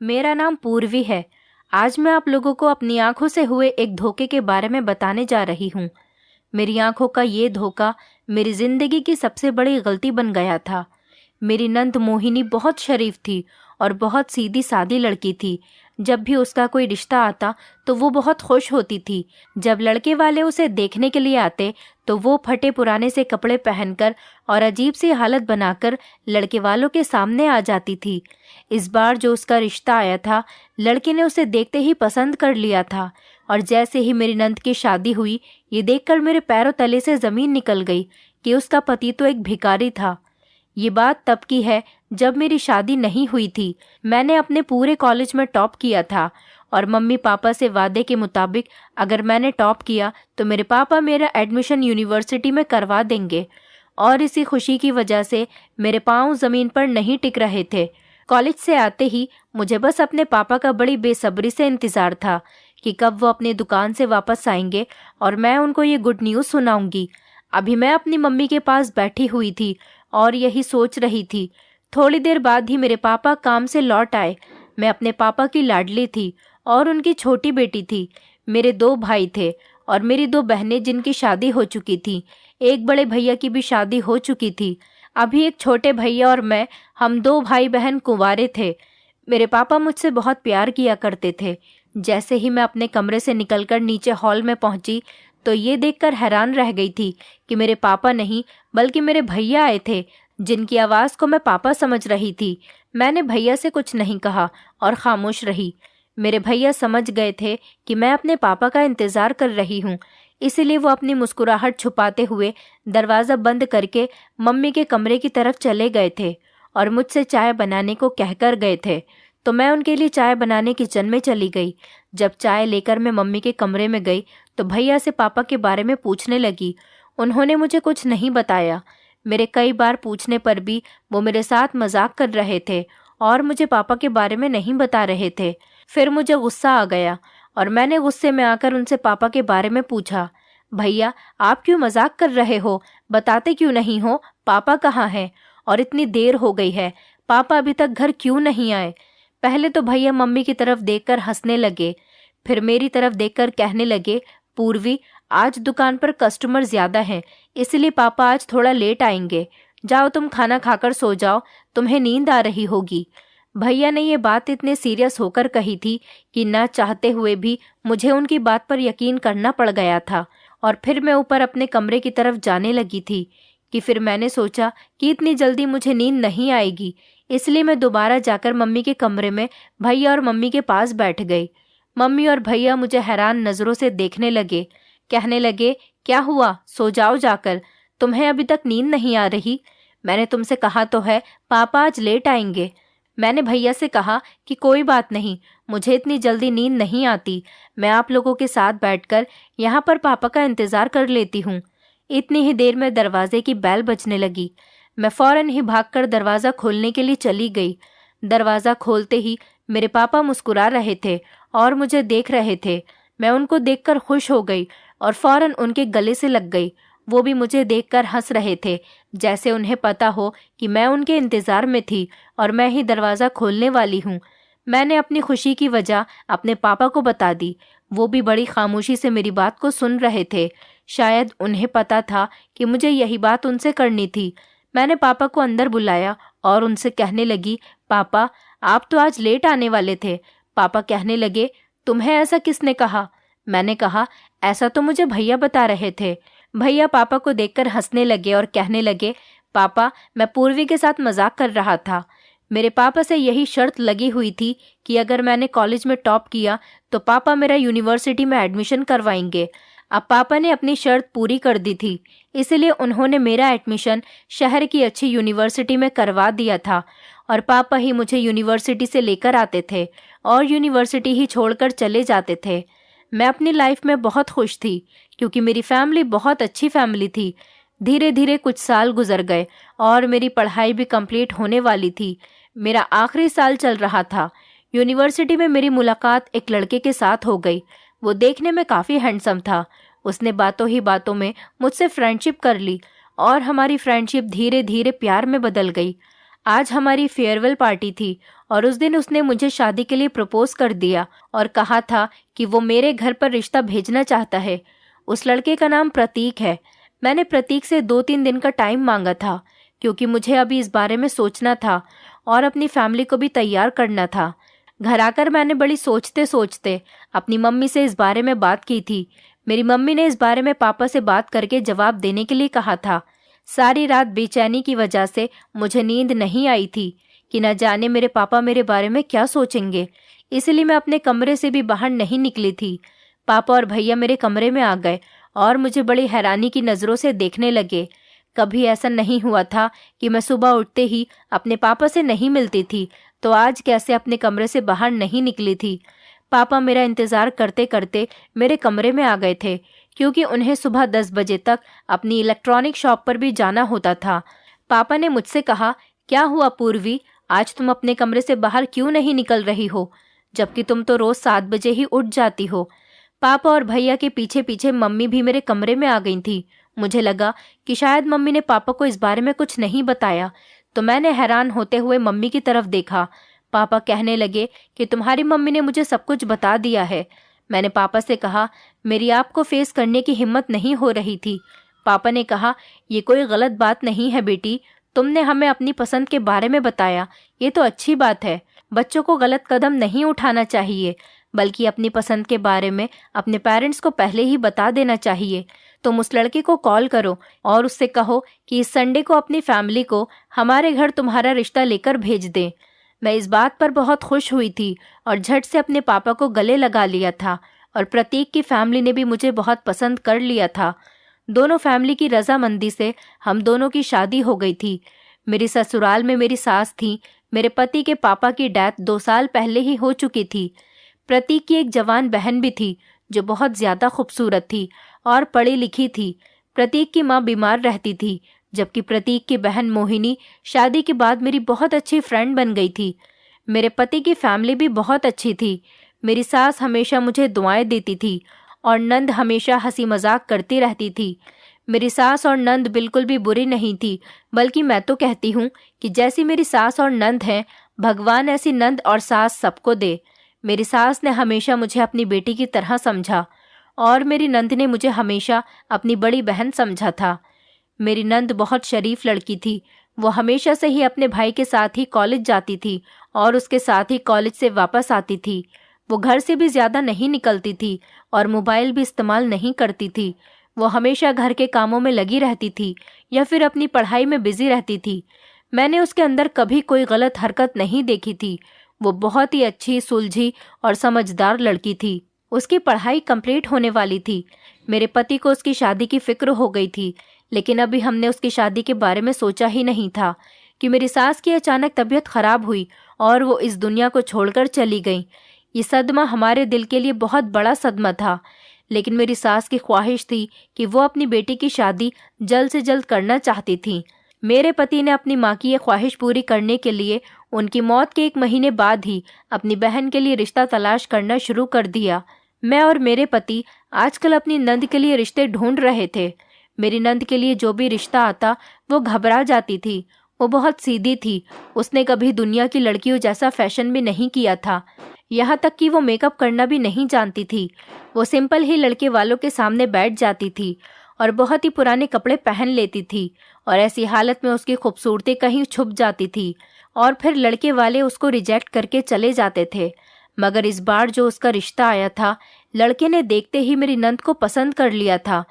मेरा नाम पूर्वी है। आज मैं आप लोगों को अपनी आंखों से हुए एक धोखे के बारे में बताने जा रही हूँ। मेरी आंखों का ये धोखा मेरी जिंदगी की सबसे बड़ी गलती बन गया था। मेरी नंद मोहिनी बहुत शरीफ थी और बहुत सीधी सादी लड़की थी। जब भी उसका कोई रिश्ता आता तो वो बहुत खुश होती थी। जब लड़के वाले उसे देखने के लिए आते तो वो फटे पुराने से कपड़े पहनकर और अजीब सी हालत बनाकर लड़के वालों के सामने आ जाती थी। इस बार जो उसका रिश्ता आया था, लड़के ने उसे देखते ही पसंद कर लिया था और जैसे ही मेरी नंद की शादी हुई, ये देखकर मेरे पैरों तले से जमीन निकल गई कि उसका पति तो एक भिखारी था। ये बात तब की है जब मेरी शादी नहीं हुई थी। मैंने अपने पूरे कॉलेज में टॉप किया था और मम्मी पापा से वादे के मुताबिक अगर मैंने टॉप किया तो मेरे पापा मेरा एडमिशन यूनिवर्सिटी में करवा देंगे। और इसी खुशी की वजह से मेरे पाँव ज़मीन पर नहीं टिक रहे थे। कॉलेज से आते ही मुझे बस अपने पापा का बड़ी बेसब्री से इंतज़ार था कि कब वो अपनी दुकान से वापस आएंगे और मैं उनको ये गुड न्यूज़ सुनाऊंगी। अभी मैं अपनी मम्मी के पास बैठी हुई थी और यही सोच रही थी। थोड़ी देर बाद ही मेरे पापा काम से लौट आए। मैं अपने पापा की लाडली थी और उनकी छोटी बेटी थी। मेरे 2 भाई थे और मेरी 2 बहनें जिनकी शादी हो चुकी थी। एक बड़े भैया की भी शादी हो चुकी थी। अभी एक छोटे भैया और मैं, हम 2 भाई बहन कुंवारे थे। मेरे पापा मुझसे बहुत प्यार किया करते थे। जैसे ही मैं अपने कमरे से निकलकर नीचे हॉल में पहुंची तो ये देखकर हैरान रह गई थी कि मेरे पापा नहीं बल्कि मेरे भैया आए थे, जिनकी आवाज़ को मैं पापा समझ रही थी। मैंने भैया से कुछ नहीं कहा और खामोश रही। मेरे भैया समझ गए थे कि मैं अपने पापा का इंतज़ार कर रही हूँ, इसलिए वो अपनी मुस्कुराहट छुपाते हुए दरवाज़ा बंद करके मम्मी के कमरे की तरफ चले गए थे और मुझसे चाय बनाने को कहकर गए थे। तो मैं उनके लिए चाय बनाने किचन में चली गई। जब चाय लेकर मैं मम्मी के कमरे में गई तो भैया से पापा के बारे में पूछने लगी। उन्होंने मुझे कुछ नहीं बताया। मेरे कई बार पूछने पर भी वो मेरे साथ मजाक कर रहे थे और मुझे पापा के बारे में नहीं बता रहे थे। फिर मुझे गुस्सा आ गया और मैंने गुस्से में आकर उनसे पापा के बारे में पूछा, भैया आप क्यों मजाक कर रहे हो? बताते क्यों नहीं हो? पापा कहाँ हैं? और इतनी देर हो गई है, पापा अभी तक घर क्यों नहीं आए? पहले तो भैया मम्मी की तरफ देखकर हंसने लगे, फिर मेरी तरफ देखकर कहने लगे, पूर्वी आज दुकान पर कस्टमर ज्यादा हैं, इसलिए पापा आज थोड़ा लेट आएंगे। जाओ तुम खाना खाकर सो जाओ, तुम्हें नींद आ रही होगी। भैया ने ये बात इतने सीरियस होकर कही थी कि ना चाहते हुए भी मुझे उनकी बात पर यकीन करना पड़ गया था। और फिर मैं ऊपर अपने कमरे की तरफ जाने लगी थी कि फिर मैंने सोचा कि इतनी जल्दी मुझे नींद नहीं आएगी, इसलिए मैं दोबारा जाकर मम्मी के कमरे में भैया और मम्मी के पास बैठ गई। मम्मी और भैया मुझे हैरान नज़रों से देखने लगे। कहने लगे, क्या हुआ? सो जाओ जाकर, तुम्हें अभी तक नींद नहीं आ रही? मैंने तुमसे कहा तो है पापा आज लेट आएंगे। मैंने भैया से कहा कि कोई बात नहीं, मुझे इतनी जल्दी नींद नहीं आती, मैं आप लोगों के साथ बैठकर यहाँ पर पापा का इंतज़ार कर लेती हूँ। इतनी ही देर में दरवाजे की बेल बजने लगी। मैं फौरन ही भागकर दरवाज़ा खोलने के लिए चली गई। दरवाज़ा खोलते ही मेरे पापा मुस्कुरा रहे थे और मुझे देख रहे थे। मैं उनको देखकर खुश हो गई और फौरन उनके गले से लग गई। वो भी मुझे देखकर हंस रहे थे, जैसे उन्हें पता हो कि मैं उनके इंतज़ार में थी और मैं ही दरवाज़ा खोलने वाली हूँ। मैंने अपनी खुशी की वजह अपने पापा को बता दी। वो भी बड़ी खामोशी से मेरी बात को सुन रहे थे। शायद उन्हें पता था कि मुझे यही बात उनसे करनी थी। मैंने पापा को अंदर बुलाया और उनसे कहने लगी, पापा आप तो आज लेट आने वाले थे। पापा कहने लगे, तुम्हें ऐसा किसने कहा? मैंने कहा, ऐसा तो मुझे भैया बता रहे थे। भैया पापा को देखकर हंसने लगे और कहने लगे, पापा मैं पूर्वी के साथ मजाक कर रहा था। मेरे पापा से यही शर्त लगी हुई थी कि अगर मैंने कॉलेज में टॉप किया तो पापा मेरा यूनिवर्सिटी में एडमिशन करवाएंगे। अब पापा ने अपनी शर्त पूरी कर दी थी, इसलिए उन्होंने मेरा एडमिशन शहर की अच्छी यूनिवर्सिटी में करवा दिया था और पापा ही मुझे यूनिवर्सिटी से लेकर आते थे और यूनिवर्सिटी ही छोड़कर चले जाते थे। मैं अपनी लाइफ में बहुत खुश थी क्योंकि मेरी फैमिली बहुत अच्छी फैमिली थी। धीरे धीरे कुछ साल गुजर गए और मेरी पढ़ाई भी कंप्लीट होने वाली थी। मेरा आखिरी साल चल रहा था। यूनिवर्सिटी में मेरी मुलाकात एक लड़के के साथ हो गई। वो देखने में काफ़ी हैंडसम था। उसने बातों ही बातों में मुझसे फ्रेंडशिप कर ली और हमारी फ्रेंडशिप धीरे धीरे प्यार में बदल गई। आज हमारी फेयरवेल पार्टी थी और उस दिन उसने मुझे शादी के लिए प्रपोज कर दिया और कहा था कि वो मेरे घर पर रिश्ता भेजना चाहता है। उस लड़के का नाम प्रतीक है। मैंने प्रतीक से 2-3 दिन का टाइम मांगा था क्योंकि मुझे अभी इस बारे में सोचना था और अपनी फैमिली को भी तैयार करना था। घर आकर मैंने बड़ी सोचते सोचते अपनी मम्मी से इस बारे में बात की थी। मेरी मम्मी ने इस बारे में पापा से बात करके जवाब देने के लिए कहा था। सारी रात बेचैनी की वजह से मुझे नींद नहीं आई थी कि न जाने मेरे पापा मेरे बारे में क्या सोचेंगे, इसलिए मैं अपने कमरे से भी बाहर नहीं निकली थी। पापा और भैया मेरे कमरे में आ गए और मुझे बड़ी हैरानी की नज़रों से देखने लगे। कभी ऐसा नहीं हुआ था कि मैं सुबह उठते ही अपने पापा से नहीं मिलती थी, तो आज कैसे अपने कमरे से बाहर नहीं निकली थी। पापा मेरा इंतज़ार करते करते मेरे कमरे में आ गए थे क्योंकि उन्हें सुबह 10 बजे तक अपनी इलेक्ट्रॉनिक शॉप पर भी जाना होता था। पापा ने मुझसे कहा, क्या हुआ पूर्वी, आज तुम अपने कमरे से बाहर क्यों नहीं निकल रही हो, जबकि तुम तो रोज़ 7 बजे ही उठ जाती हो। पापा और भैया के पीछे पीछे मम्मी भी मेरे कमरे में आ गई थी। मुझे लगा कि शायद मम्मी ने पापा को इस बारे में कुछ नहीं बताया, तो मैंने हैरान होते हुए मम्मी की तरफ देखा। पापा कहने लगे कि तुम्हारी मम्मी ने मुझे सब कुछ बता दिया है। मैंने पापा से कहा, मेरी आपको फेस करने की हिम्मत नहीं हो रही थी। पापा ने कहा, ये कोई गलत बात नहीं है बेटी, तुमने हमें अपनी पसंद के बारे में बताया, ये तो अच्छी बात है। बच्चों को गलत कदम नहीं उठाना चाहिए, बल्कि अपनी पसंद के बारे में अपने पेरेंट्स को पहले ही बता देना चाहिए। तुम उस लड़के को कॉल करो और उससे कहो कि इस संडे को अपनी फैमिली को हमारे घर तुम्हारा रिश्ता लेकर भेज दें। मैं इस बात पर बहुत खुश हुई थी और झट से अपने पापा को गले लगा लिया था और प्रतीक की फैमिली ने भी मुझे बहुत पसंद कर लिया था। दोनों फैमिली की रजामंदी से हम दोनों की शादी हो गई थी। मेरी ससुराल में मेरी सास थी। मेरे पति के पापा की डेथ 2 साल पहले ही हो चुकी थी। प्रतीक की एक जवान बहन भी थी जो बहुत ज़्यादा खूबसूरत थी और पढ़ी लिखी थी। प्रतीक की माँ बीमार रहती थी, जबकि प्रतीक की बहन मोहिनी शादी के बाद मेरी बहुत अच्छी फ्रेंड बन गई थी। मेरे पति की फैमिली भी बहुत अच्छी थी। मेरी सास हमेशा मुझे दुआएं देती थी और नंद हमेशा हंसी मजाक करती रहती थी। मेरी सास और नंद बिल्कुल भी बुरी नहीं थी, बल्कि मैं तो कहती हूँ कि जैसी मेरी सास और नंद हैं, भगवान ऐसी नंद और सास सबको दे। मेरी सास ने हमेशा मुझे अपनी बेटी की तरह समझा और मेरी नंद ने मुझे हमेशा अपनी बड़ी बहन समझा था। मेरी नंद बहुत शरीफ लड़की थी। वो हमेशा से ही अपने भाई के साथ ही कॉलेज जाती थी और उसके साथ ही कॉलेज से वापस आती थी। वो घर से भी ज़्यादा नहीं निकलती थी और मोबाइल भी इस्तेमाल नहीं करती थी। वो हमेशा घर के कामों में लगी रहती थी या फिर अपनी पढ़ाई में बिजी रहती थी। मैंने उसके अंदर कभी कोई गलत हरकत नहीं देखी थी। वो बहुत ही अच्छी, सुलझी और समझदार लड़की थी। उसकी पढ़ाई कंप्लीट होने वाली थी। मेरे पति को उसकी शादी की फिक्र हो गई थी, लेकिन अभी हमने उसकी शादी के बारे में सोचा ही नहीं था कि मेरी सास की अचानक तबीयत खराब हुई और वो इस दुनिया को छोड़कर चली गई। ये सदमा हमारे दिल के लिए बहुत बड़ा सदमा था, लेकिन मेरी सास की ख्वाहिश थी कि वो अपनी बेटी की शादी जल्द से जल्द करना चाहती थी। मेरे पति ने अपनी माँ की ये ख्वाहिश पूरी करने के लिए उनकी मौत के 1 महीने बाद ही अपनी बहन के लिए रिश्ता तलाश करना शुरू कर दिया। मैं और मेरे पति आजकल अपनी नंद के लिए रिश्ते ढूंढ रहे थे। मेरी नंद के लिए जो भी रिश्ता आता वो घबरा जाती थी। वो बहुत सीधी थी। उसने कभी दुनिया की लड़कियों जैसा फैशन भी नहीं किया था। यहाँ तक कि वो मेकअप करना भी नहीं जानती थी। वो सिंपल ही लड़के वालों के सामने बैठ जाती थी और बहुत ही पुराने कपड़े पहन लेती थी और ऐसी हालत में उसकी खूबसूरती कहीं छुप जाती थी और फिर लड़के वाले उसको रिजेक्ट करके चले जाते थे। मगर इस बार जो उसका रिश्ता आया था, लड़के ने देखते ही मेरी नंद को पसंद कर लिया था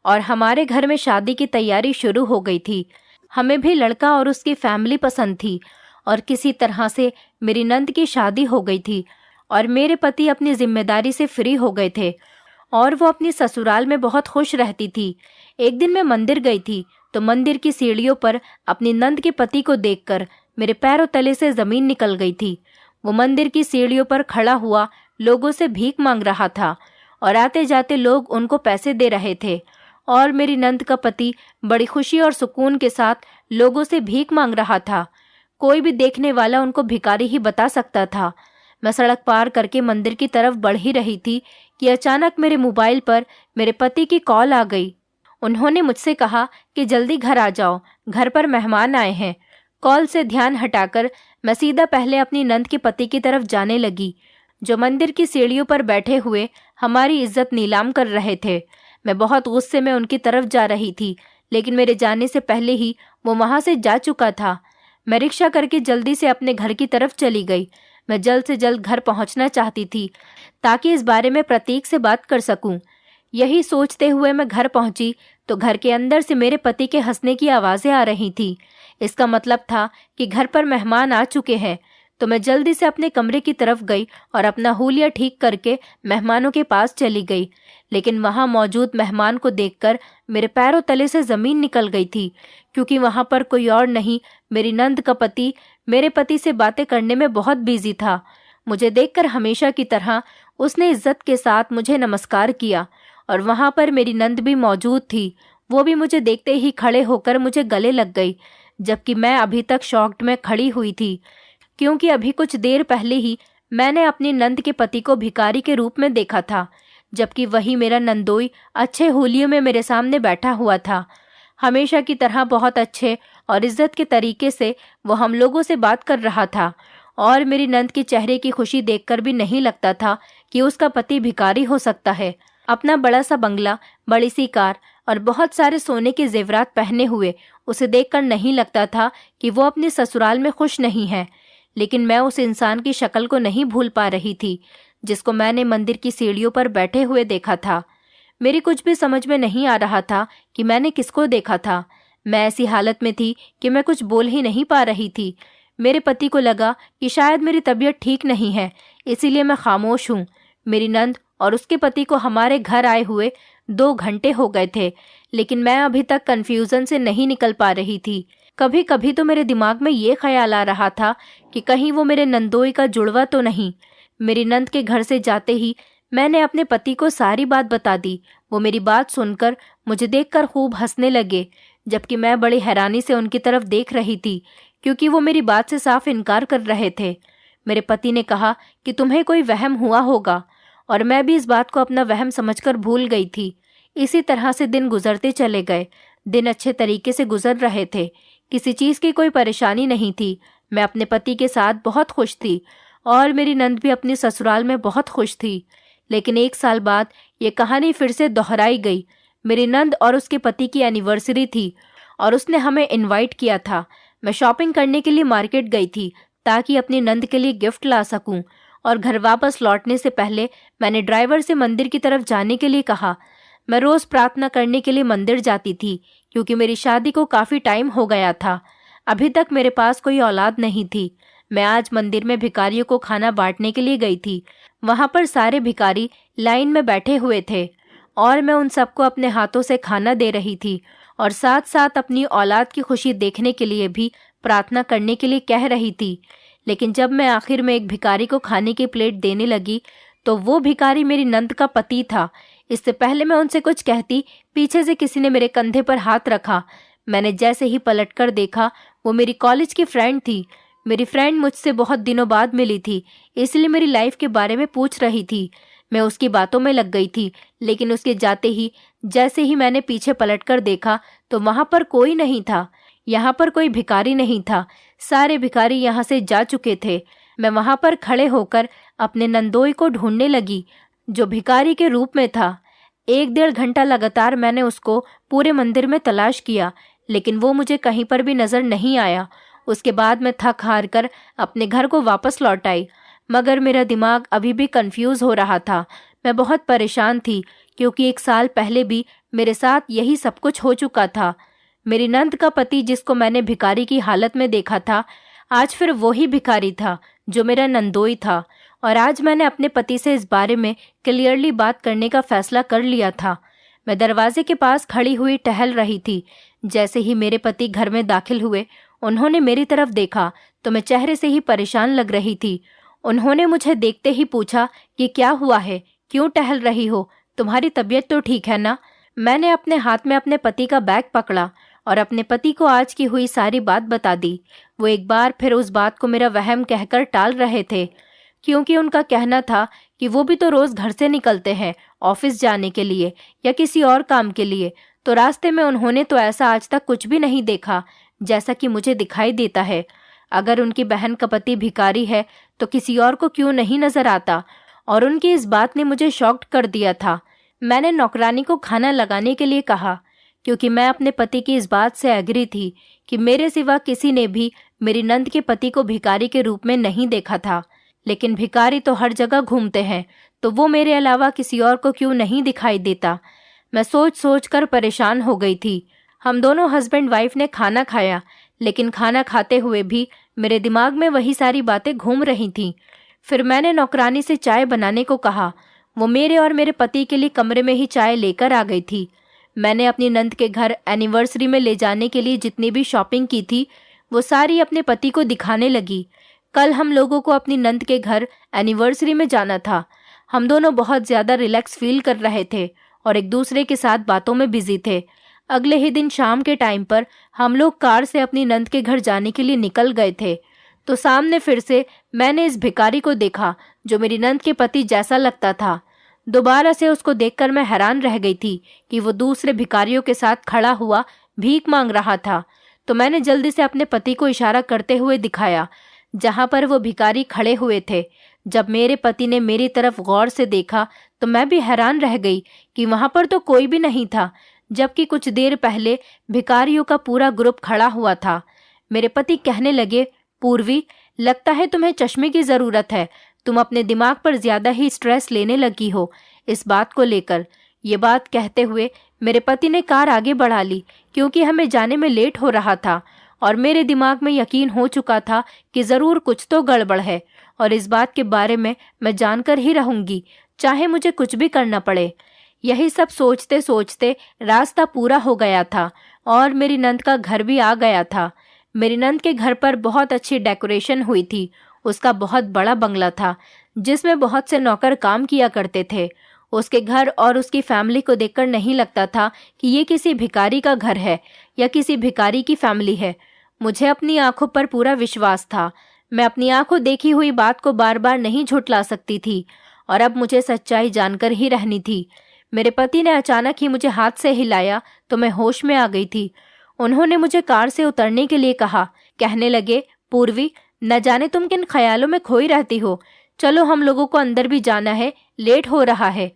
और हमारे घर में शादी की तैयारी शुरू हो गई थी। हमें भी लड़का और उसकी फैमिली पसंद थी और किसी तरह से मेरी नंद की शादी हो गई थी और मेरे पति अपनी जिम्मेदारी से फ्री हो गए थे और वो अपनी ससुराल में बहुत खुश रहती थी। एक दिन मैं मंदिर गई थी तो मंदिर की सीढ़ियों पर अपनी नंद के पति को देखकर मेरे पैरों तले से जमीन निकल गई थी। वो मंदिर की सीढ़ियों पर खड़ा हुआ लोगों से भीख मांग रहा था और आते जाते लोग उनको पैसे दे रहे थे और मेरी नंद का पति बड़ी खुशी और सुकून के साथ लोगों से भीख मांग रहा था। कोई भी देखने वाला उनको भिखारी ही बता सकता था। मैं सड़क पार करके मंदिर की तरफ बढ़ ही रही थी कि अचानक मेरे मोबाइल पर मेरे पति की कॉल आ गई। उन्होंने मुझसे कहा कि जल्दी घर आ जाओ, घर पर मेहमान आए हैं। कॉल से ध्यान हटाकर मैं सीधा पहले अपनी नंद के पति की तरफ जाने लगी, जो मंदिर की सीढ़ियों पर बैठे हुए हमारी इज्जत नीलाम कर रहे थे। मैं बहुत गुस्से में उनकी तरफ जा रही थी, लेकिन मेरे जाने से पहले ही वो वहां से जा चुका था। मैं रिक्शा करके जल्दी से अपने घर की तरफ चली गई। मैं जल्द से जल्द घर पहुंचना चाहती थी ताकि इस बारे में प्रतीक से बात कर सकूं। यही सोचते हुए मैं घर पहुंची तो घर के अंदर से मेरे पति के हंसने की आवाज़ें आ रही थी। इसका मतलब था कि घर पर मेहमान आ चुके हैं। तो मैं जल्दी से अपने कमरे की तरफ गई और अपना हुलिया ठीक करके मेहमानों के पास चली गई। लेकिन वहां मौजूद मेहमान को देखकर मेरे पैरों तले से ज़मीन निकल गई थी, क्योंकि वहां पर कोई और नहीं, मेरी नंद का पति मेरे पति से बातें करने में बहुत बिजी था। मुझे देखकर हमेशा की तरह उसने इज्जत के साथ मुझे नमस्कार किया और वहां पर मेरी नंद भी मौजूद थी। वो भी मुझे देखते ही खड़े होकर मुझे गले लग गई, जबकि मैं अभी तक शॉक्ड में खड़ी हुई थी, क्योंकि अभी कुछ देर पहले ही मैंने अपनी नंद के पति को भिखारी के रूप में देखा था, जबकि वही मेरा नंदोई अच्छे होलियों में मेरे सामने बैठा हुआ था। हमेशा की तरह बहुत अच्छे और इज्जत के तरीके से वो हम लोगों से बात कर रहा था, और मेरी नंद के चेहरे की खुशी देखकर भी नहीं लगता था कि उसका पति भिखारी हो सकता है। अपना बड़ा सा बंगला, बड़ी सी कार और बहुत सारे सोने के जेवरात पहने हुए उसे देखकर नहीं लगता था कि वो अपने ससुराल में खुश नहीं है। लेकिन मैं उस इंसान की शक्ल को नहीं भूल पा रही थी जिसको मैंने मंदिर की सीढ़ियों पर बैठे हुए देखा था। मेरी कुछ भी समझ में नहीं आ रहा था कि मैंने किसको देखा था। मैं ऐसी हालत में थी कि मैं कुछ बोल ही नहीं पा रही थी। मेरे पति को लगा कि शायद मेरी तबीयत ठीक नहीं है, इसीलिए मैं खामोश हूँ। मेरी नंद और उसके पति को हमारे घर आए हुए 2 घंटे हो गए थे, लेकिन मैं अभी तक कन्फ्यूज़न से नहीं निकल पा रही थी। कभी कभी तो मेरे दिमाग में ये ख्याल आ रहा था कि कहीं वो मेरे नंदोई का जुड़वा तो नहीं। मेरी नंद के घर से जाते ही मैंने अपने पति को सारी बात बता दी। वो मेरी बात सुनकर मुझे देखकर खूब हंसने लगे, जबकि मैं बड़ी हैरानी से उनकी तरफ देख रही थी, क्योंकि वो मेरी बात से साफ इनकार कर रहे थे। मेरे पति ने कहा कि तुम्हें कोई वहम हुआ होगा, और मैं भी इस बात को अपना वहम समझकर भूल गई थी। इसी तरह से दिन गुजरते चले गए। दिन अच्छे तरीके से गुजर रहे थे, किसी चीज़ की कोई परेशानी नहीं थी। मैं अपने पति के साथ बहुत खुश थी और मेरी नंद भी अपने ससुराल में बहुत खुश थी। लेकिन 1 साल बाद ये कहानी फिर से दोहराई गई। मेरी नंद और उसके पति की एनिवर्सरी थी और उसने हमें इनवाइट किया था। मैं शॉपिंग करने के लिए मार्केट गई थी ताकि अपनी नंद के लिए गिफ्ट ला सकूं, और घर वापस लौटने से पहले मैंने ड्राइवर से मंदिर की तरफ जाने के लिए कहा। मैं रोज़ प्रार्थना करने के लिए मंदिर जाती थी, क्योंकि मेरी शादी को काफ़ी टाइम हो गया था। अभी तक मेरे पास कोई औलाद नहीं थी। मैं आज मंदिर में भिखारियों को खाना बांटने के लिए गई थी। वहाँ पर सारे भिखारी लाइन में बैठे हुए थे और मैं उन सबको अपने हाथों से खाना दे रही थी, और साथ साथ अपनी औलाद की खुशी देखने के लिए भी प्रार्थना करने के लिए कह रही थी। लेकिन जब मैं आखिर में एक भिखारी को खाने की प्लेट देने लगी तो वो भिखारी मेरी नंद का पति था। इससे पहले मैं उनसे कुछ कहती, पीछे से किसी ने मेरे कंधे पर हाथ रखा। मैंने जैसे ही पलटकर देखा, वो मेरी कॉलेज की फ्रेंड थी। मेरी फ्रेंड मुझसे बहुत दिनों बाद मिली थी, इसलिए मेरी लाइफ के बारे में पूछ रही थी। मैं उसकी बातों में लग गई थी, लेकिन उसके जाते ही जैसे ही मैंने पीछे पलटकर देखा तो वहाँ पर कोई नहीं था। यहाँ पर कोई भिखारी नहीं था, सारे भिखारी यहाँ से जा चुके थे। मैं वहाँ पर खड़े होकर अपने नंदोई को ढूंढने लगी, जो भिखारी के रूप में था। 1-1.5 घंटा लगातार मैंने उसको पूरे मंदिर में तलाश किया, लेकिन वो मुझे कहीं पर भी नजर नहीं आया। उसके बाद मैं थक हार कर अपने घर को वापस लौट आई, मगर मेरा दिमाग अभी भी कंफ्यूज हो रहा था। मैं बहुत परेशान थी, क्योंकि 1 साल पहले भी मेरे साथ यही सब कुछ हो चुका था। मेरी नंद का पति, जिसको मैंने भिखारी की हालत में देखा था, आज फिर वही भिखारी था जो मेरा नंदोई था। और आज मैंने अपने पति से इस बारे में क्लियरली बात करने का फैसला कर लिया था। मैं दरवाजे के पास खड़ी हुई टहल रही थी। जैसे ही मेरे पति घर में दाखिल हुए, उन्होंने मेरी तरफ देखा तो मैं चेहरे से ही परेशान लग रही थी। उन्होंने मुझे देखते ही पूछा कि क्या हुआ है, क्यों टहल रही हो, तुम्हारी तबीयत तो ठीक है ना? मैंने अपने हाथ में अपने पति का बैग पकड़ा और अपने पति को आज की हुई सारी बात बता दी। वो एक बार फिर उस बात को मेरा वहम कहकर टाल रहे थे, क्योंकि उनका कहना था कि वो भी तो रोज़ घर से निकलते हैं ऑफिस जाने के लिए या किसी और काम के लिए, तो रास्ते में उन्होंने तो ऐसा आज तक कुछ भी नहीं देखा जैसा कि मुझे दिखाई देता है। अगर उनकी बहन का पति भिखारी है तो किसी और को क्यों नहीं नजर आता? और उनकी इस बात ने मुझे शॉक्ड कर दिया था। मैंने नौकरानी को खाना लगाने के लिए कहा, क्योंकि मैं अपने पति की इस बात से एग्री थी कि मेरे सिवा किसी ने भी मेरी नंद के पति को भिखारी के रूप में नहीं देखा था। लेकिन भिखारी तो हर जगह घूमते हैं, तो वो मेरे अलावा किसी और को क्यों नहीं दिखाई देता? मैं सोच सोच कर परेशान हो गई थी। हम दोनों हस्बैंड वाइफ ने खाना खाया, लेकिन खाना खाते हुए भी मेरे दिमाग में वही सारी बातें घूम रही थीं। फिर मैंने नौकरानी से चाय बनाने को कहा। वो मेरे और मेरे पति के लिए कमरे में ही चाय लेकर आ गई थी। मैंने अपनी नंद के घर एनिवर्सरी में ले जाने के लिए जितनी भी शॉपिंग की थी, वो सारी अपने पति को दिखाने लगी। कल हम लोगों को अपनी नंद के घर एनिवर्सरी में जाना था। हम दोनों बहुत ज़्यादा रिलैक्स फील कर रहे थे और एक दूसरे के साथ बातों में बिजी थे। अगले ही दिन शाम के टाइम पर हम लोग कार से अपनी नंद के घर जाने के लिए निकल गए थे, तो सामने फिर से मैंने इस भिखारी को देखा जो मेरी नंद के पति जैसा लगता था। दोबारा से उसको देखकर मैं हैरान रह गई थी कि वो दूसरे भिखारियों के साथ खड़ा हुआ भीख मांग रहा था। तो मैंने जल्दी से अपने पति को इशारा करते हुए दिखाया जहां पर वो भिखारी खड़े हुए थे। जब मेरे पति ने मेरी तरफ गौर से देखा तो मैं भी हैरान रह गई कि वहां पर तो कोई भी नहीं था, जबकि कुछ देर पहले भिखारियों का पूरा ग्रुप खड़ा हुआ था। मेरे पति कहने लगे, पूर्वी, लगता है तुम्हें चश्मे की जरूरत है। तुम अपने दिमाग पर ज्यादा ही स्ट्रेस लेने लगी हो इस बात को लेकर। ये बात कहते हुए मेरे पति ने कार आगे बढ़ा ली, क्योंकि हमें जाने में लेट हो रहा था और मेरे दिमाग में यकीन हो चुका था कि जरूर कुछ तो गड़बड़ है और इस बात के बारे में मैं जानकर ही रहूंगी, चाहे मुझे कुछ भी करना पड़े। यही सब सोचते सोचते रास्ता पूरा हो गया था और मेरी नंद का घर भी आ गया था। मेरी नंद के घर पर बहुत अच्छी डेकोरेशन हुई थी। उसका बहुत बड़ा बंगला था जिसमें बहुत से नौकर काम किया करते थे। उसके घर और उसकी फैमिली को देखकर नहीं लगता था कि ये किसी भिखारी का घर है या किसी भिखारी की फैमिली है। मुझे अपनी आंखों पर पूरा विश्वास था। मैं अपनी आंखों देखी हुई बात को बार बार नहीं झुठला सकती थी और अब मुझे सच्चाई जानकर ही रहनी थी। मेरे पति ने अचानक ही मुझे हाथ से हिलाया तो मैं होश में आ गई थी। उन्होंने मुझे कार से उतरने के लिए कहा। कहने लगे, पूर्वी, न जाने तुम किन ख्यालों में खोई रहती हो। चलो, हम लोगों को अंदर भी जाना है, लेट हो रहा है।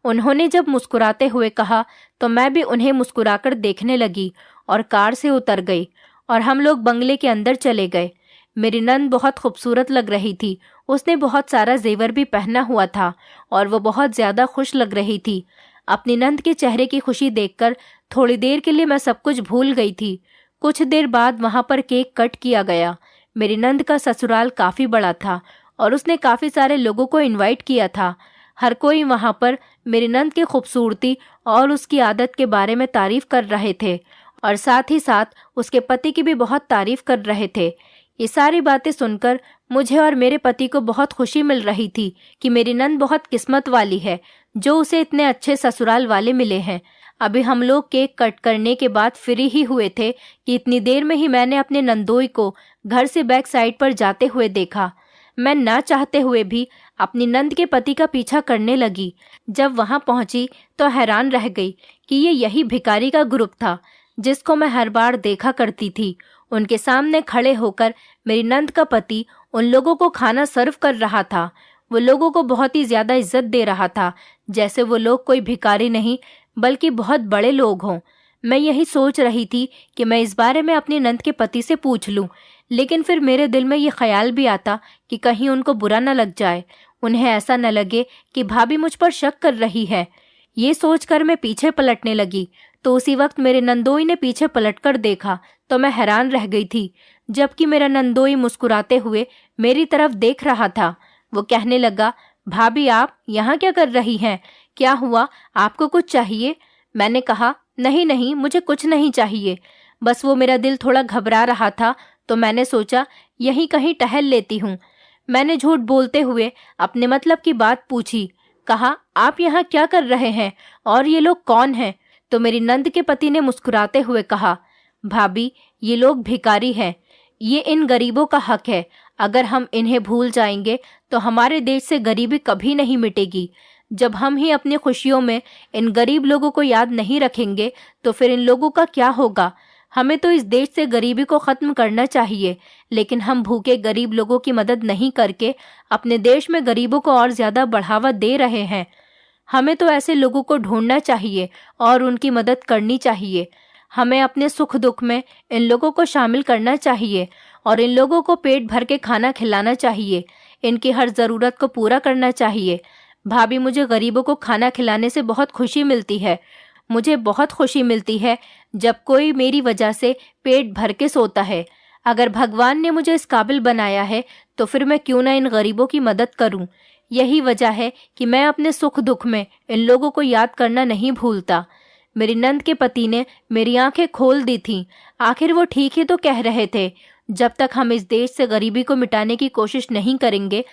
उन्होंने जब मुस्कुराते हुए कहा तो मैं भी उन्हें मुस्कुराकर देखने लगी और कार से उतर गई और हम लोग बंगले के अंदर चले गए। मेरी नंद बहुत खूबसूरत लग रही थी। उसने बहुत सारा जेवर भी पहना हुआ था और वो बहुत ज्यादा खुश लग रही थी। अपनी नंद के चेहरे की खुशी देखकर थोड़ी देर के लिए मैं सब कुछ भूल गई थी। कुछ देर बाद वहां पर केक कट किया गया। मेरी नंद का ससुराल काफी बड़ा था और उसने काफी सारे लोगों को इनवाइट किया था। हर कोई वहां पर मेरी नंद की खूबसूरती और उसकी आदत के बारे में तारीफ कर रहे थे और साथ ही साथ उसके पति की भी बहुत तारीफ कर रहे थे। ये सारी बातें सुनकर मुझे और मेरे पति को बहुत खुशी मिल रही थी कि मेरी नंद बहुत किस्मत वाली है जो उसे इतने अच्छे ससुराल वाले मिले हैं। अभी हम लोग केक कट करने के बाद फ्री ही हुए थे कि इतनी देर में ही मैंने अपने नंदोई को घर से बैक साइड पर जाते हुए देखा। मैं ना चाहते हुए भी अपनी नंद के पति का पीछा करने लगी। जब वहां पहुंची तो हैरान रह गई कि ये यही भिखारी का ग्रुप था जिसको मैं हर बार देखा करती थी। उनके सामने खड़े होकर मेरी नंद का पति उन लोगों को खाना सर्व कर रहा था। वो लोगों को बहुत ही ज्यादा इज्जत दे रहा था, जैसे वो लोग कोई भिखारी नहीं बल्कि बहुत बड़े लोग हों। मैं यही सोच रही थी कि मैं इस बारे में अपनी नंद के पति से पूछ लूं, लेकिन फिर मेरे दिल में ये ख्याल भी आता कि कहीं उनको बुरा न लग जाए, उन्हें ऐसा न लगे कि भाभी मुझ पर शक कर रही है। ये सोचकर मैं पीछे पलटने लगी तो उसी वक्त मेरे नंदोई ने पीछे पलटकर देखा तो मैं हैरान रह गई थी, जबकि मेरा नंदोई मुस्कुराते हुए मेरी तरफ देख रहा था। वो कहने लगा, भाभी आप यहाँ क्या कर रही हैं? क्या हुआ, आपको कुछ चाहिए? मैंने कहा, नहीं नहीं, मुझे कुछ नहीं चाहिए, बस वो मेरा दिल थोड़ा घबरा रहा था तो मैंने सोचा यहीं कहीं टहल लेती हूँ। मैंने झूठ बोलते हुए अपने मतलब की बात पूछी। कहा, आप यहाँ क्या कर रहे हैं और ये लोग कौन हैं? तो मेरी नंद के पति ने मुस्कुराते हुए कहा, भाभी, ये लोग भिखारी हैं। ये इन गरीबों का हक है। अगर हम इन्हें भूल जाएंगे तो हमारे देश से गरीबी कभी नहीं मिटेगी। जब हम ही अपनी खुशियों में इन गरीब लोगों को याद नहीं रखेंगे तो फिर इन लोगों का क्या होगा? हमें तो इस देश से गरीबी को ख़त्म करना चाहिए, लेकिन हम भूखे गरीब लोगों की मदद नहीं करके अपने देश में गरीबों को और ज़्यादा बढ़ावा दे रहे हैं। हमें तो ऐसे लोगों को ढूंढना चाहिए और उनकी मदद करनी चाहिए। हमें अपने सुख दुख में इन लोगों को शामिल करना चाहिए और इन लोगों को पेट भर के खाना खिलाना चाहिए। इनकी हर ज़रूरत को पूरा करना चाहिए। भाभी, मुझे गरीबों को खाना खिलाने से बहुत खुशी मिलती है। मुझे बहुत खुशी मिलती है जब कोई मेरी वजह से पेट भर के सोता है। अगर भगवान ने मुझे इस काबिल बनाया है तो फिर मैं क्यों ना इन गरीबों की मदद करूं। यही वजह है कि मैं अपने सुख दुख में इन लोगों को याद करना नहीं भूलता। मेरी नंद के पति ने मेरी आंखें खोल दी थीं। आखिर वो ठीक ही तो कह रहे थे। जब तक हम इस देश से गरीबी को मिटाने की कोशिश नहीं करेंगे,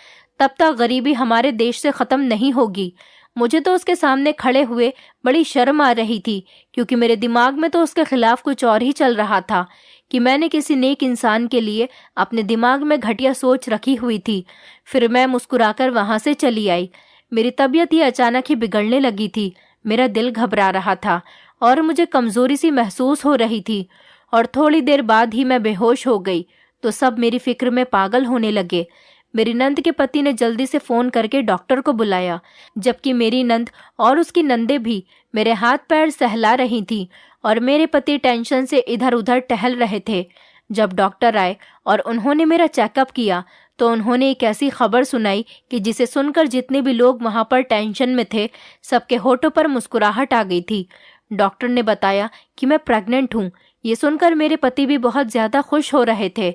तब तक गरीबी हमारे देश से ख़त्म नहीं होगी। मुझे तो उसके सामने खड़े हुए बड़ी शर्म आ रही थी, क्योंकि मेरे दिमाग में तो उसके खिलाफ कुछ और ही चल रहा था कि मैंने किसी नेक इंसान के लिए अपने दिमाग में घटिया सोच रखी हुई थी। फिर मैं मुस्कुराकर वहां से चली आई। मेरी तबीयत ही अचानक ही बिगड़ने लगी थी। मेरा दिल घबरा रहा था और मुझे कमजोरी सी महसूस हो रही थी, और थोड़ी देर बाद ही मैं बेहोश हो गई। तो सब मेरी फिक्र में पागल होने लगे। मेरी नंद के पति ने जल्दी से फ़ोन करके डॉक्टर को बुलाया, जबकि मेरी नंद और उसकी नंदे भी मेरे हाथ पैर सहला रही थीं और मेरे पति टेंशन से इधर उधर टहल रहे थे। जब डॉक्टर आए और उन्होंने मेरा चेकअप किया तो उन्होंने एक ऐसी खबर सुनाई कि जिसे सुनकर जितने भी लोग वहां पर टेंशन में थे, सबके होठों पर मुस्कुराहट आ गई थी। डॉक्टर ने बताया कि मैं प्रेग्नेंट हूँ। ये सुनकर मेरे पति भी बहुत ज़्यादा खुश हो रहे थे,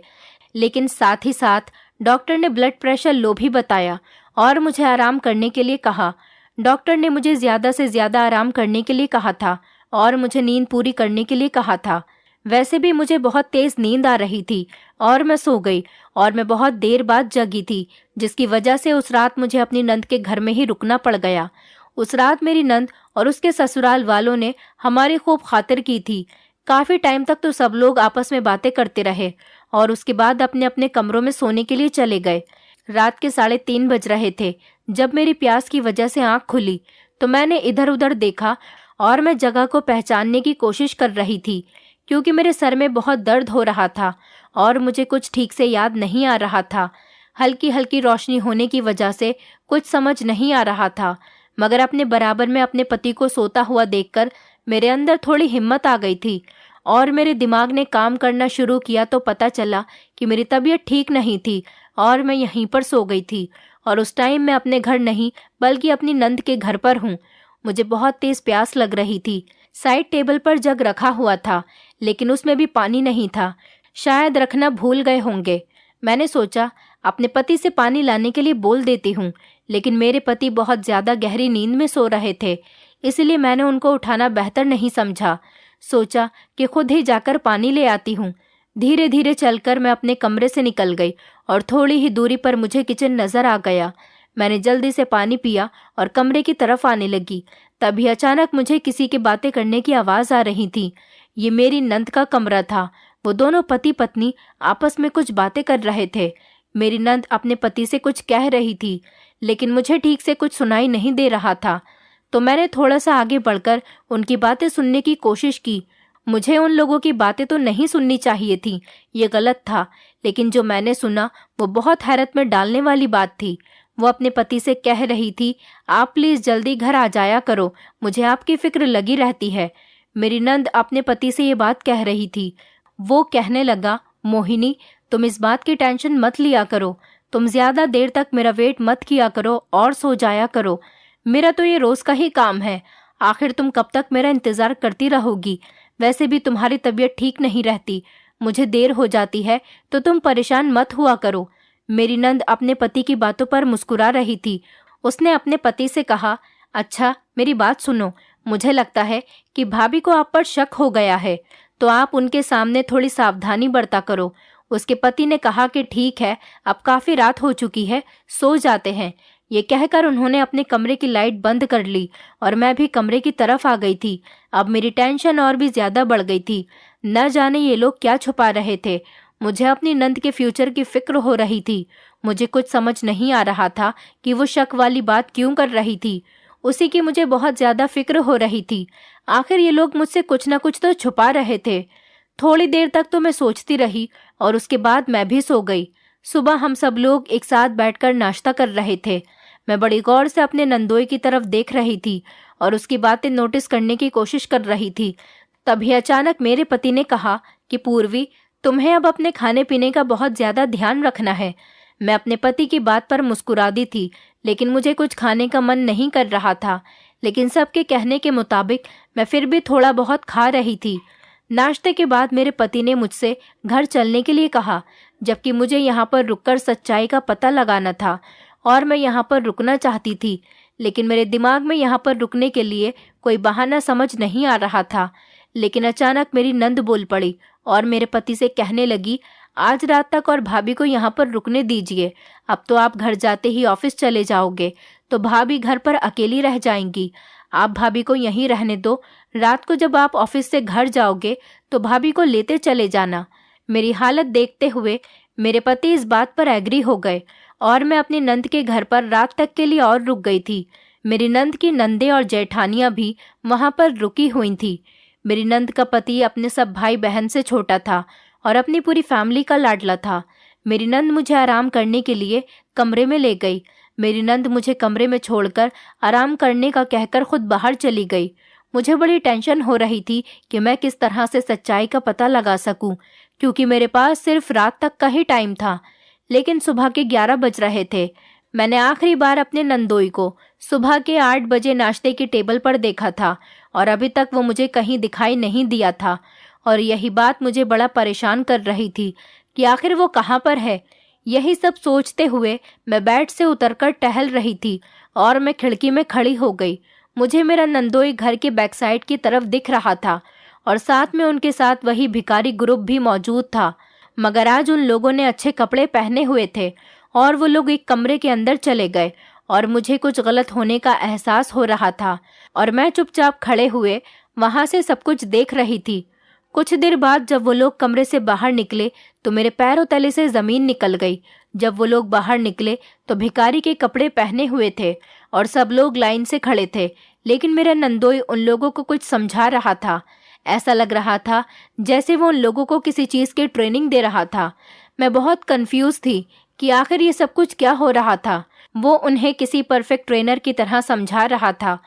लेकिन साथ ही साथ डॉक्टर ने ब्लड प्रेशर लो भी बताया और मुझे आराम करने के लिए कहा। डॉक्टर ने मुझे ज़्यादा से ज़्यादा आराम करने के लिए कहा था और मुझे नींद पूरी करने के लिए कहा था। वैसे भी मुझे बहुत तेज़ नींद आ रही थी और मैं सो गई, और मैं बहुत देर बाद जगी थी, जिसकी वजह से उस रात मुझे अपनी नंद के घर में ही रुकना पड़ गया। उस रात मेरी नंद और उसके ससुराल वालों ने हमारी खूब खातिर की थी। काफ़ी टाइम तक तो सब लोग आपस में बातें करते रहे और उसके बाद अपने अपने कमरों में सोने के लिए चले गए। रात के 3:30 बज रहे थे जब मेरी प्यास की वजह से आंख खुली तो मैंने इधर उधर देखा और मैं जगह को पहचानने की कोशिश कर रही थी, क्योंकि मेरे सर में बहुत दर्द हो रहा था और मुझे कुछ ठीक से याद नहीं आ रहा था। हल्की हल्की रोशनी होने की वजह से कुछ समझ नहीं आ रहा था, मगर अपने बराबर में अपने पति को सोता हुआ देखकर मेरे अंदर थोड़ी हिम्मत आ गई थी और मेरे दिमाग ने काम करना शुरू किया तो पता चला कि मेरी तबीयत ठीक नहीं थी और मैं यहीं पर सो गई थी। और उस टाइम मैं अपने घर नहीं बल्कि अपनी नंद के घर पर हूँ। मुझे बहुत तेज़ प्यास लग रही थी। साइड टेबल पर जग रखा हुआ था, लेकिन उसमें भी पानी नहीं था। शायद रखना भूल गए होंगे। मैंने सोचा अपने पति से पानी लाने के लिए बोल देती हूँ, लेकिन मेरे पति बहुत ज़्यादा गहरी नींद में सो रहे थे, इसलिए मैंने उनको उठाना बेहतर नहीं समझा। सोचा कि खुद ही जाकर पानी ले आती हूँ। धीरे धीरे चलकर मैं अपने कमरे से निकल गई और थोड़ी ही दूरी पर मुझे किचन नजर आ गया। मैंने जल्दी से पानी पिया और कमरे की तरफ आने लगी। तभी अचानक मुझे किसी की बातें करने की आवाज़ आ रही थी। ये मेरी नंद का कमरा था। वो दोनों पति पत्नी आपस में कुछ बातें कर रहे थे। मेरी नंद अपने पति से कुछ कह रही थी, लेकिन मुझे ठीक से कुछ सुनाई नहीं दे रहा था। तो मैंने थोड़ा सा आगे बढ़कर उनकी बातें सुनने की कोशिश की। मुझे उन लोगों की बातें तो नहीं सुननी चाहिए थी, ये गलत था, लेकिन जो मैंने सुना वो बहुत हैरत में डालने वाली बात थी। वो अपने पति से कह रही थी, आप प्लीज़ जल्दी घर आ जाया करो, मुझे आपकी फिक्र लगी रहती है। मेरी नंद अपने पति से ये बात कह रही थी। वो कहने लगा, मोहिनी, तुम इस बात की टेंशन मत लिया करो, तुम ज़्यादा देर तक मेरा वेट मत किया करो और सो जाया करो। मेरा तो ये रोज़ का ही काम है। आखिर तुम कब तक मेरा इंतज़ार करती रहोगी? वैसे भी तुम्हारी तबीयत ठीक नहीं रहती, मुझे देर हो जाती है, तो तुम परेशान मत हुआ करो। मेरी नंद अपने पति की बातों पर मुस्कुरा रही थी। उसने अपने पति से कहा, अच्छा मेरी बात सुनो, मुझे लगता है कि भाभी को आप पर शक हो गया है, तो आप उनके सामने थोड़ी सावधानी बरता करो। उसके पति ने कहा कि ठीक है, अब काफ़ी रात हो चुकी है, सो जाते हैं। ये कहकर उन्होंने अपने कमरे की लाइट बंद कर ली और मैं भी कमरे की तरफ आ गई थी। अब मेरी टेंशन और भी ज़्यादा बढ़ गई थी। न जाने ये लोग क्या छुपा रहे थे। मुझे अपनी नंद के फ्यूचर की फिक्र हो रही थी। मुझे कुछ समझ नहीं आ रहा था कि वो शक वाली बात क्यों कर रही थी। उसी की मुझे बहुत ज़्यादा फिक्र हो रही थी। आखिर ये लोग मुझसे कुछ न कुछ तो छुपा रहे थे। थोड़ी देर तक तो मैं सोचती रही और उसके बाद मैं भी सो गई। सुबह हम सब लोग एक साथ बैठकर नाश्ता कर रहे थे। मैं बड़ी गौर से अपने नंदोई की तरफ देख रही थी और उसकी बातें नोटिस करने की कोशिश कर रही थी। तभी अचानक मेरे पति ने कहा कि पूर्वी, तुम्हें अब अपने खाने पीने का बहुत ज्यादा ध्यान रखना है। मैं अपने पति की बात पर मुस्कुरा दी थी, लेकिन मुझे कुछ खाने का मन नहीं कर रहा था। लेकिन सबके कहने के मुताबिक मैं फिर भी थोड़ा बहुत खा रही थी। नाश्ते के बाद मेरे पति ने मुझसे घर चलने के लिए कहा, जबकि मुझे यहाँ पर रुककर सच्चाई का पता लगाना था और मैं यहाँ पर रुकना चाहती थी, लेकिन मेरे दिमाग में यहाँ पर रुकने के लिए कोई बहाना समझ नहीं आ रहा था। लेकिन अचानक मेरी नंद बोल पड़ी और मेरे पति से कहने लगी, आज रात तक और भाभी को यहाँ पर रुकने दीजिए। अब तो आप घर जाते ही ऑफिस चले जाओगे तो भाभी घर पर अकेली रह जाएंगी। आप भाभी को यहीं रहने दो। रात को जब आप ऑफिस से घर जाओगे तो भाभी को लेते चले जाना। मेरी हालत देखते हुए मेरे पति इस बात पर एग्री हो गए और मैं अपनी नंद के घर पर रात तक के लिए और रुक गई थी। मेरी नंद की नंदे और जेठानियां भी वहां पर रुकी हुई थी। मेरी नंद का पति अपने सब भाई बहन से छोटा था और अपनी पूरी फैमिली का लाडला था। मेरी नंद मुझे आराम करने के लिए कमरे में ले गई। मेरी नंद मुझे कमरे में छोड़कर आराम करने का कहकर खुद बाहर चली गई। मुझे बड़ी टेंशन हो रही थी कि मैं किस तरह से सच्चाई का पता लगा सकूं, क्योंकि मेरे पास सिर्फ रात तक का ही टाइम था। लेकिन सुबह के 11 बज रहे थे। मैंने आखिरी बार अपने नंदोई को सुबह के 8 बजे नाश्ते की टेबल पर देखा था और अभी तक वो मुझे कहीं दिखाई नहीं दिया था। और यही बात मुझे बड़ा परेशान कर रही थी कि आखिर वो कहाँ पर है। यही सब सोचते हुए मैं बेड से उतरकर टहल रही थी और मैं खिड़की में खड़ी हो गई। मुझे मेरा नंदोई घर के बैक साइड की तरफ दिख रहा था और साथ में उनके साथ वही भिखारी ग्रुप भी मौजूद था। मगर आज उन लोगों ने अच्छे कपड़े पहने हुए थे और वो लोग एक कमरे के अंदर चले गए और मुझे कुछ गलत होने का एहसास हो रहा था और मैं चुपचाप खड़े हुए वहां से सब कुछ देख रही थी। कुछ देर बाद जब वो लोग कमरे से बाहर निकले तो मेरे पैरों तले से जमीन निकल गई। जब वो लोग बाहर निकले तो भिखारी के कपड़े पहने हुए थे और सब लोग लाइन से खड़े थे, लेकिन मेरा नंदोई उन लोगों को कुछ समझा रहा था। ऐसा लग रहा था जैसे वो उन लोगों को किसी चीज की ट्रेनिंग दे रहा था। मैं बहुत कंफ्यूज थी कि आखिर ये सब कुछ क्या हो रहा था। वो उन्हें किसी परफेक्ट ट्रेनर की तरह समझा रहा था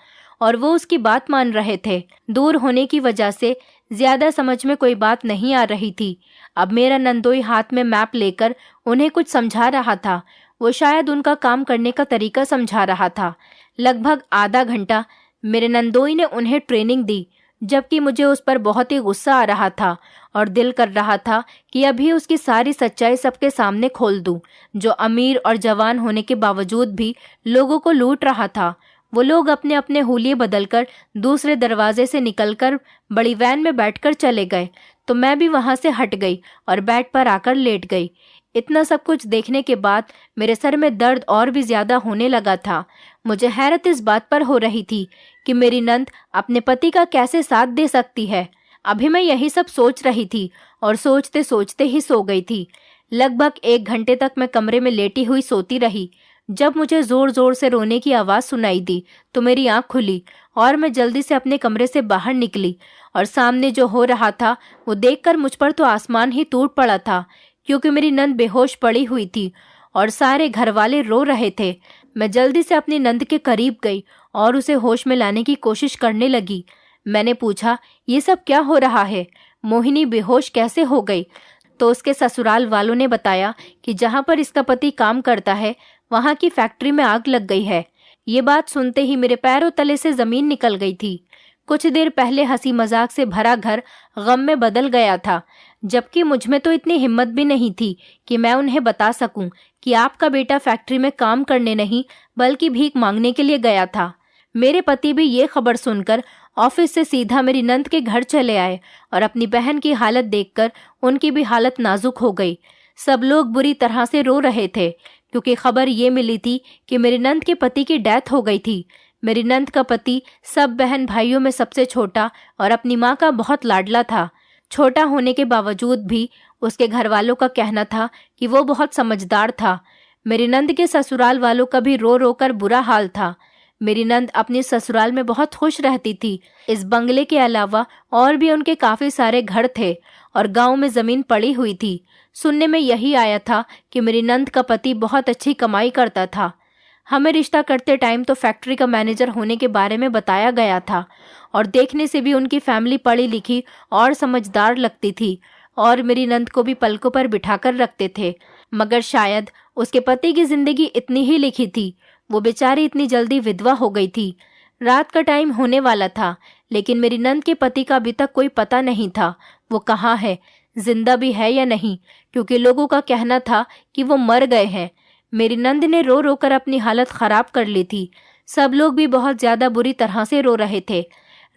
और वो उसकी बात मान रहे थे। दूर होने की वजह से ज्यादा समझ में कोई बात नहीं आ रही थी। अब मेरा नंदोई हाथ में मैप लेकर उन्हें कुछ समझा रहा था। वो शायद उनका काम करने का तरीका समझा रहा था। लगभग आधा घंटा मेरे नंदोई ने उन्हें ट्रेनिंग दी, जबकि मुझे उस पर बहुत ही गुस्सा आ रहा था और दिल कर रहा था कि अभी उसकी सारी सच्चाई सबके सामने खोल दूं, जो अमीर और जवान होने के बावजूद भी लोगों को लूट रहा था। वो लोग अपने अपने हुलिये बदलकर दूसरे दरवाजे से निकलकर बड़ी वैन में बैठकर चले गए, तो मैं भी वहां से हट गई और बेड पर आकर लेट गई। इतना सब कुछ देखने के बाद मेरे सर में दर्द और भी ज्यादा होने लगा था। मुझे हैरत इस बात पर हो रही थी कि मेरी नंद अपने पति का कैसे साथ दे सकती है। अभी मैं यही सब सोच रही थी और सोचते सोचते ही सो गई थी। लगभग 1 घंटे तक मैं कमरे में लेटी हुई सोती रही। जब मुझे जोर जोर से रोने की आवाज सुनाई दी तो मेरी आंख खुली और मैं जल्दी से अपने कमरे से बाहर निकली और सामने जो हो रहा था वो देखकर मुझ पर तो आसमान ही टूट पड़ा था, क्योंकि मेरी नंद बेहोश पड़ी हुई थी और सारे घर वाले रो रहे थे। मैं जल्दी से अपनी नंद के करीब गई और उसे होश में लाने की कोशिश करने लगी। मैंने पूछा, ये सब क्या हो रहा है? मोहिनी बेहोश कैसे हो गई? तो उसके ससुराल वालों ने बताया कि जहां पर इसका पति काम करता है वहां की फैक्ट्री में आग लग गई है। ये बात सुनते ही मेरे पैरों तले से जमीन निकल गई थी। कुछ देर पहले हंसी मजाक से भरा घर गम में बदल गया था, जबकि मुझ में तो इतनी हिम्मत भी नहीं थी कि मैं उन्हें बता सकूं कि आपका बेटा फैक्ट्री में काम करने नहीं बल्कि भीख मांगने के लिए गया था। मेरे पति भी ये खबर सुनकर ऑफिस से सीधा मेरी नंद के घर चले आए और अपनी बहन की हालत देखकर उनकी भी हालत नाजुक हो गई। सब लोग बुरी तरह से रो रहे थे, क्योंकि खबर ये मिली थी कि मेरी नंद के पति की डेथ हो गई थी। मेरी नंद का पति सब बहन भाइयों में सबसे छोटा और अपनी माँ का बहुत लाडला था। छोटा होने के बावजूद भी उसके घर वालों का कहना था कि वो बहुत समझदार था। मेरी नंद के ससुराल वालों का भी रो रो कर बुरा हाल था। मेरी नंद अपने ससुराल में बहुत खुश रहती थी। इस बंगले के अलावा और भी उनके काफी सारे घर थे और गांव में जमीन पड़ी हुई थी। सुनने में यही आया था कि मेरी नंद का पति बहुत अच्छी कमाई करता था। हमें रिश्ता करते टाइम तो फैक्ट्री का मैनेजर होने के बारे में बताया गया था और देखने से भी उनकी फैमिली पढ़ी लिखी और समझदार लगती थी और मेरी नंद को भी पलकों पर बिठाकर रखते थे। मगर शायद उसके पति की जिंदगी इतनी ही लिखी थी। वो बेचारी इतनी जल्दी विधवा हो गई थी। रात का टाइम होने वाला था, लेकिन मेरी नंद के पति का अभी तक कोई पता नहीं था। वो कहाँ है, जिंदा भी है या नहीं, क्योंकि लोगों का कहना था कि वो मर गए हैं। मेरी नंद ने रो रो कर अपनी हालत खराब कर ली थी। सब लोग भी बहुत ज्यादा बुरी तरह से रो रहे थे।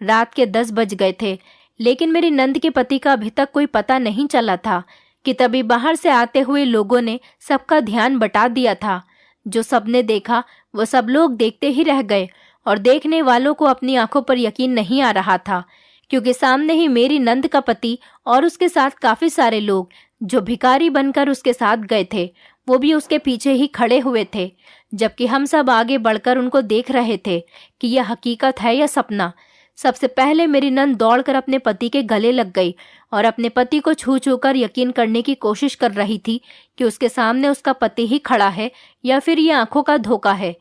रात के 10 बज गए थे, लेकिन मेरी नंद के पति का अभी तक कोई पता नहीं चला था कि तभी बाहर से आते हुए लोगों ने सबका ध्यान बटा दिया था। जो सबने देखा वो सब लोग देखते ही रह गए और देखने वालों को अपनी आंखों पर यकीन नहीं आ रहा था, क्योंकि सामने ही मेरी नंद का पति और उसके साथ काफी सारे लोग जो भिखारी बनकर उसके साथ गए थे, वो भी उसके पीछे ही खड़े हुए थे। जबकि हम सब आगे बढ़कर उनको देख रहे थे कि यह हकीकत है या सपना। सबसे पहले मेरी नंद दौड़कर अपने पति के गले लग गई और अपने पति को छू छू कर यकीन करने की कोशिश कर रही थी कि उसके सामने उसका पति ही खड़ा है या फिर ये आंखों का धोखा है।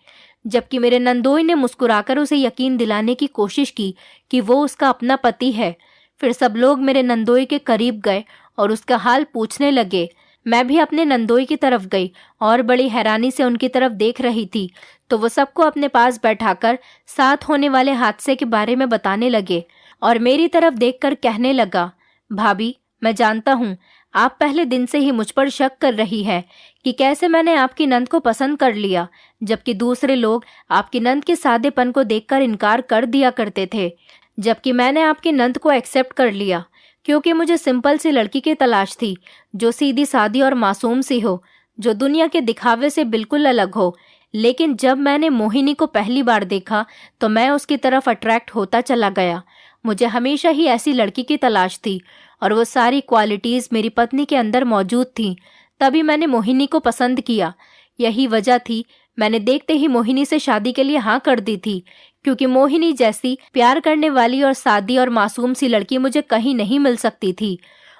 जबकि मेरे नंदोई ने मुस्कुराकर उसे यकीन दिलाने की कोशिश की कि वो उसका अपना पति है। फिर सब लोग मेरे नंदोई के करीब गए और उसका हाल पूछने लगे। मैं भी अपने नंदोई की तरफ गई और बड़ी हैरानी से उनकी तरफ देख रही थी, तो वो सबको अपने पास बैठाकर साथ होने वाले हादसे के बारे में बताने लगे और मेरी तरफ देखकर कहने लगा, भाभी, मैं जानता हूँ आप पहले दिन से ही मुझ पर शक कर रही है कि कैसे मैंने आपकी नंद को पसंद कर लिया, जबकि दूसरे लोग आपकी नंद के सादेपन को देखकर इनकार कर दिया करते थे। जबकि मैंने आपकी नंद को एक्सेप्ट कर लिया क्योंकि मुझे सिंपल सी लड़की की तलाश थी, जो सीधी सादी और मासूम सी हो, जो दुनिया के दिखावे से बिल्कुल अलग हो। लेकिन जब मैंने मोहिनी को पहली बार देखा तो मैं उसकी तरफ अट्रैक्ट होता चला गया। मुझे हमेशा ही ऐसी लड़की की तलाश थी और वो सारी क्वालिटीज मेरी पत्नी के अंदर मौजूद थी। तभी मैंने मोहिनी को पसंद किया। यही वजह थी मैंने देखते ही मोहिनी से शादी के लिए हाँ कर दी थी, क्योंकि मोहिनी जैसी प्यार करने वाली और सादी और मासूम सी लड़की मुझे कहीं नहीं मिल सकती थी।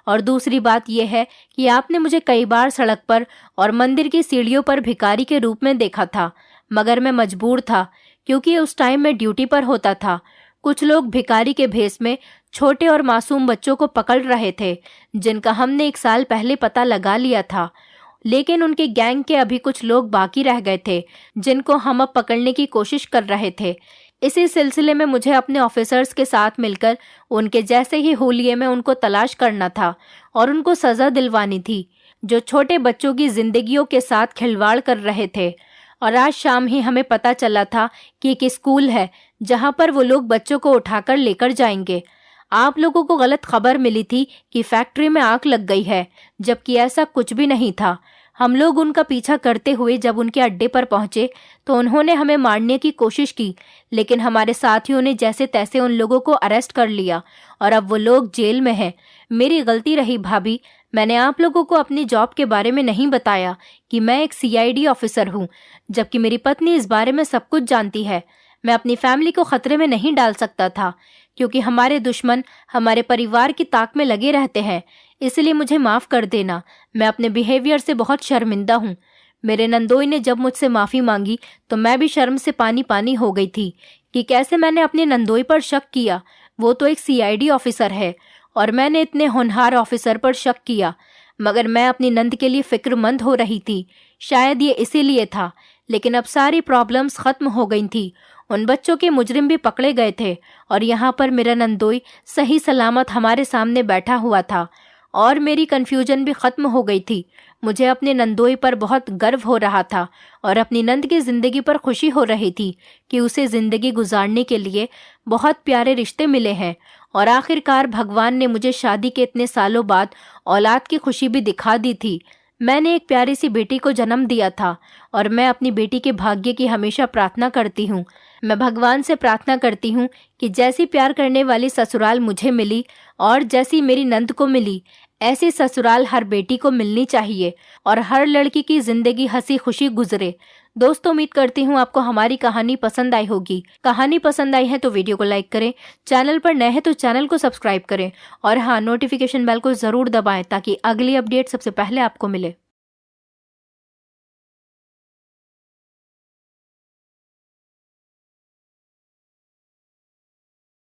और दूसरी बात यह है कि आपने मुझे कई बार सड़क पर और मंदिर की सीढ़ियों पर भिखारी के रूप में देखा था, मगर मैं मजबूर था क्योंकि उस टाइम मैं ड्यूटी पर होता था। कुछ लोग भिखारी के भेष में छोटे और मासूम बच्चों को पकड़ रहे थे, जिनका हमने 1 साल पहले पता लगा लिया था। लेकिन उनके गैंग के अभी कुछ लोग बाकी रह गए थे, जिनको हम अब पकड़ने की कोशिश कर रहे थे। इसी सिलसिले में मुझे अपने ऑफिसर्स के साथ मिलकर उनके जैसे ही होलिये में उनको तलाश करना था और उनको सजा दिलवानी थी, जो छोटे बच्चों की जिंदगियों के साथ खिलवाड़ कर रहे थे। और आज शाम ही हमें पता चला था कि एक स्कूल है जहां पर वो लोग बच्चों को उठाकर लेकर जाएंगे। आप लोगों को गलत खबर मिली थी कि फैक्ट्री में आग लग गई है, जबकि ऐसा कुछ भी नहीं था। हम लोग उनका पीछा करते हुए जब उनके अड्डे पर पहुंचे तो उन्होंने हमें मारने की कोशिश की, लेकिन हमारे साथियों ने जैसे तैसे उन लोगों को अरेस्ट कर लिया और अब वो लोग जेल में हैं। मेरी गलती रही भाभी, मैंने आप लोगों को अपनी जॉब के बारे में नहीं बताया कि मैं एक CID ऑफिसर हूँ, जबकि मेरी पत्नी इस बारे में सब कुछ जानती है। मैं अपनी फैमिली को खतरे में नहीं डाल सकता था, क्योंकि हमारे दुश्मन हमारे परिवार की ताक में लगे रहते हैं। इसलिए मुझे माफ कर देना, मैं अपने बिहेवियर से बहुत शर्मिंदा हूँ। मेरे नंदोई ने जब मुझसे माफी मांगी तो मैं भी शर्म से पानी पानी हो गई थी कि कैसे मैंने अपने नंदोई पर शक किया। वो तो एक CID ऑफिसर है और मैंने इतने होनहार ऑफिसर पर शक किया, मगर मैं अपनी नंद के लिए फिक्रमंद हो रही थी। शायद ये इसीलिए था, लेकिन अब सारी प्रॉब्लम्स खत्म हो गई थी। उन बच्चों के मुजरिम भी पकड़े गए थे और यहाँ पर मेरा नंदोई सही सलामत हमारे सामने बैठा हुआ था और मेरी कन्फ्यूजन भी खत्म हो गई थी। मुझे अपने नंदोई पर बहुत गर्व हो रहा था और अपनी नंद की जिंदगी पर खुशी हो रही थी कि उसे जिंदगी गुजारने के लिए बहुत प्यारे रिश्ते मिले हैं और आखिरकार भगवान ने मुझे शादी के इतने सालों बाद औलाद की खुशी भी दिखा दी थी। मैंने एक प्यारी सी बेटी को जन्म दिया था और मैं अपनी बेटी के भाग्य की हमेशा प्रार्थना करती हूँ। मैं भगवान से प्रार्थना करती हूँ कि जैसी प्यार करने वाली ससुराल मुझे मिली और जैसी मेरी नंद को मिली, ऐसी ससुराल हर बेटी को मिलनी चाहिए और हर लड़की की जिंदगी हंसी खुशी गुजरे। दोस्तों, उम्मीद करती हूँ आपको हमारी कहानी पसंद आई होगी। कहानी पसंद आई है तो वीडियो को लाइक करें, चैनल पर नए हैं तो चैनल को सब्सक्राइब करें और हाँ, नोटिफिकेशन बेल को जरूर दबाएं ताकि अगली अपडेट सबसे पहले आपको मिले।